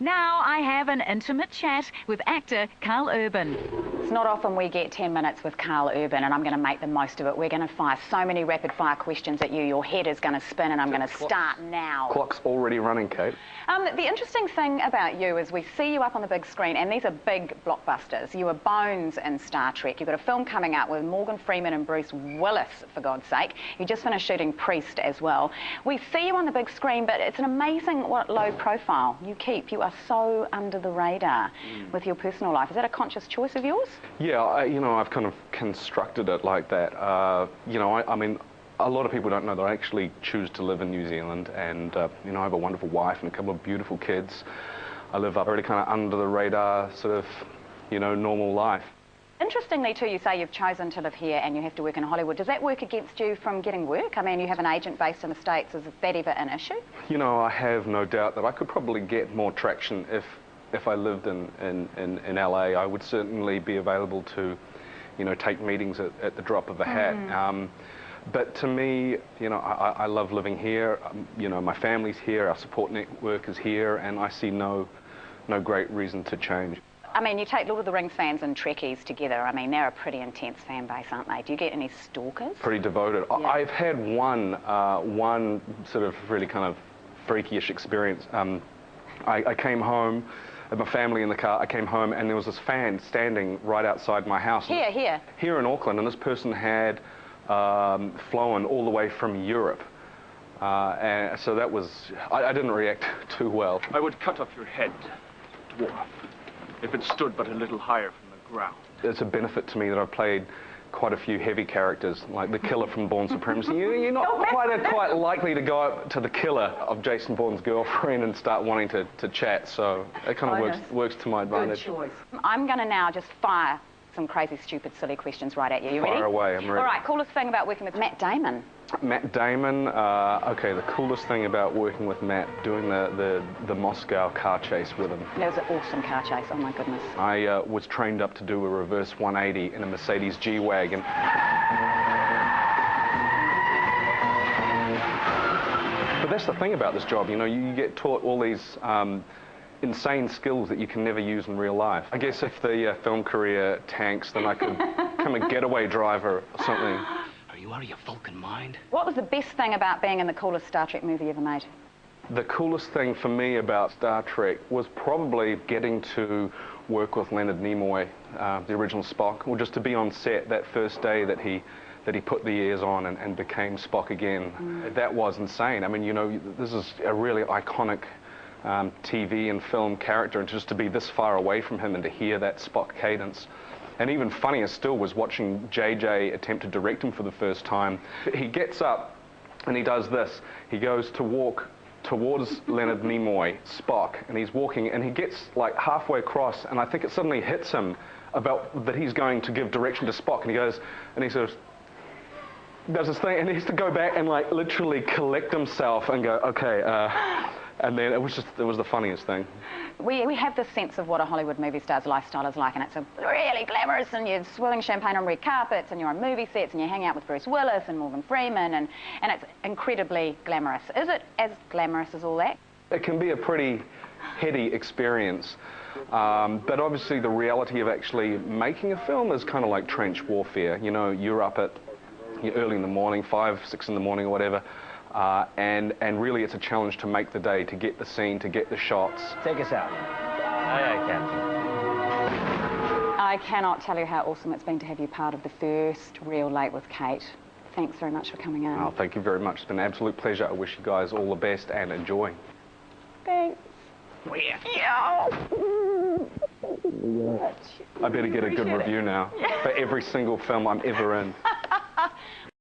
Now I have an intimate chat with actor Karl Urban. It's not often we get 10 minutes with Karl Urban, and I'm going to make the most of it. We're going to fire so many rapid-fire questions at you. Your head is going to spin, and I'm going to start now. Clock's already running, Kate. The interesting thing about you is we see you up on the big screen, and these are big blockbusters. You were Bones in Star Trek. You've got a film coming out with Morgan Freeman and Bruce Willis, for God's sake. You just finished shooting Priest as well. We see you on the big screen, but it's an amazing low profile you keep. You are so under the radar with your personal life. Is that a conscious choice of yours? Yeah, I've kind of constructed it like that. I mean, a lot of people don't know that I actually choose to live in New Zealand, and I have a wonderful wife and a couple of beautiful kids. I live a really kind of under the radar sort of, normal life. Interestingly too, you say you've chosen to live here and you have to work in Hollywood. Does that work against you from getting work? I mean, you have an agent based in the States. Is that ever an issue? I have no doubt that I could probably get more traction if I lived in LA. I would certainly be available to, take meetings at the drop of a hat. But to me, I love living here. My family's here, our support network is here, and I see no great reason to change. I mean, you take Lord of the Rings fans and Trekkies together. I mean, they're a pretty intense fan base, aren't they? Do you get any stalkers? Pretty devoted. Yeah. I've had one sort of really kind of freaky-ish experience. I came home, with my family in the car. I came home and there was this fan standing right outside my house. Here in Auckland, and this person had flown all the way from Europe. And so that was, I didn't react too well. I would cut off your head, dwarf, if it stood but a little higher from the ground. It's a benefit to me that I've played quite a few heavy characters, like the killer from Bourne Supremacy. You're not quite likely to go up to the killer of Jason Bourne's girlfriend and start wanting to chat, so it kind of works to my advantage. Good choice. I'm going to now just fire some crazy, stupid, silly questions right at you. You ready? Fire away, I'm ready. All right, coolest thing about working with Matt Damon? Matt Damon, okay, the coolest thing about working with Matt, doing the Moscow car chase with him. That was an awesome car chase, oh my goodness. I was trained up to do a reverse 180 in a Mercedes G-Wagon. But that's the thing about this job, you get taught all these insane skills that you can never use in real life. I guess if the film career tanks, then I could become a getaway driver or something. Are you out of your fucking mind? What was the best thing about being in the coolest Star Trek movie ever made? The coolest thing for me about Star Trek was probably getting to work with Leonard Nimoy, the original Spock, or just to be on set that first day that he put the ears on and became Spock again. That was insane. I mean, this is a really iconic TV and film character, and just to be this far away from him and to hear that Spock cadence. And even funnier still was watching JJ attempt to direct him for the first time. He gets up and he does this. He goes to walk towards Leonard Nimoy, Spock, and he's walking and he gets like halfway across, and I think it suddenly hits him about that he's going to give direction to Spock, and he goes and he sort of does this thing and he has to go back and like literally collect himself and go, okay, and then it was the funniest thing. We have this sense of what a Hollywood movie star's lifestyle is like, and it's really glamorous, and you're swilling champagne on red carpets, and you're on movie sets, and you hang out with Bruce Willis and Morgan Freeman, and it's incredibly glamorous. Is it as glamorous as all that? It can be a pretty heady experience, but obviously the reality of actually making a film is kind of like trench warfare. You're up at early in the morning, 5, 6 in the morning or whatever, and really it's a challenge to make the day, to get the scene, to get the shots. Take us out. Aye, aye, Captain. I cannot tell you how awesome it's been to have you part of the first Real Late with Kate. Thanks very much for coming in. Oh, thank you very much. It's been an absolute pleasure. I wish you guys all the best and enjoy. Thanks. I better get a good review now for every single film I'm ever in.